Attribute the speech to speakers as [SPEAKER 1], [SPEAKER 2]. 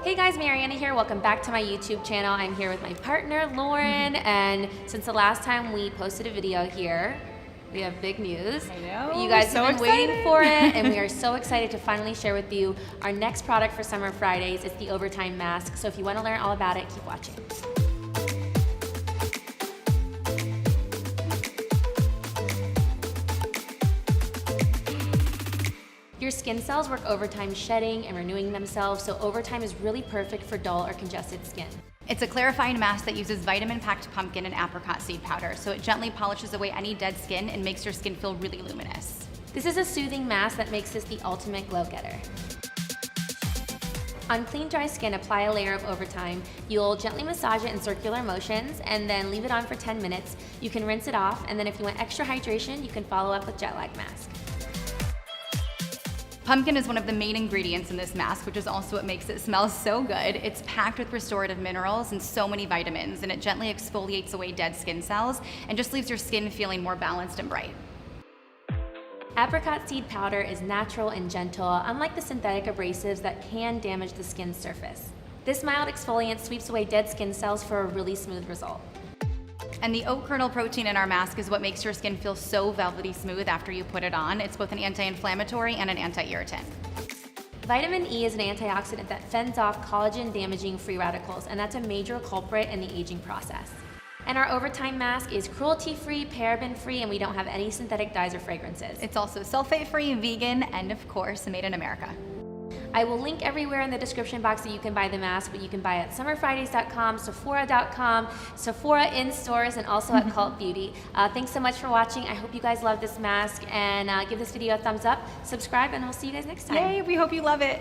[SPEAKER 1] Hey guys, Mariana here. Welcome back to my YouTube channel. I'm here with my partner, Lauren, and since the last time we posted a video here, we have big news.
[SPEAKER 2] I know.
[SPEAKER 1] You guys
[SPEAKER 2] So
[SPEAKER 1] have been
[SPEAKER 2] excited.
[SPEAKER 1] waiting for it, and we are so excited to finally share with you our next product for Summer Fridays. It's the Overtime Mask. So if you want to learn all about it, keep watching. Your skin cells work overtime shedding and renewing themselves, so overtime is really perfect for dull or congested skin.
[SPEAKER 2] It's a clarifying mask that uses vitamin-packed pumpkin and apricot seed powder, so it gently polishes away any dead skin and makes your skin feel really luminous.
[SPEAKER 1] This is a soothing mask that makes this the ultimate glow getter. On clean, dry skin, apply a layer of Overtime. You'll gently massage it in circular motions and then leave it on for 10 minutes. You can rinse it off, and then if you want extra hydration, you can follow up with Jet Lag Mask.
[SPEAKER 2] Pumpkin is one of the main ingredients in this mask, which is also what makes it smell so good. It's packed with restorative minerals and so many vitamins, and it gently exfoliates away dead skin cells and just leaves your skin feeling more balanced and bright.
[SPEAKER 1] Apricot seed powder is natural and gentle, unlike the synthetic abrasives that can damage the skin's surface. This mild exfoliant sweeps away dead skin cells for a really smooth result.
[SPEAKER 2] And the oat kernel protein in our mask is what makes your skin feel so velvety smooth after you put it on. It's both an anti-inflammatory and an anti-irritant.
[SPEAKER 1] Vitamin E is an antioxidant that fends off collagen-damaging free radicals, and that's a major culprit in the aging process. And our Overtime Mask is cruelty-free, paraben-free, and we don't have any synthetic dyes or fragrances.
[SPEAKER 2] It's also sulfate-free, vegan, and of course, made in America.
[SPEAKER 1] I will link everywhere in the description box that you can buy the mask, but you can buy it at summerfridays.com, Sephora.com, Sephora in stores, and also at Cult Beauty. Thanks so much for watching. I hope you guys love this mask, and give this video a thumbs up, subscribe, and we'll see you guys next time.
[SPEAKER 2] Yay, we hope you love it.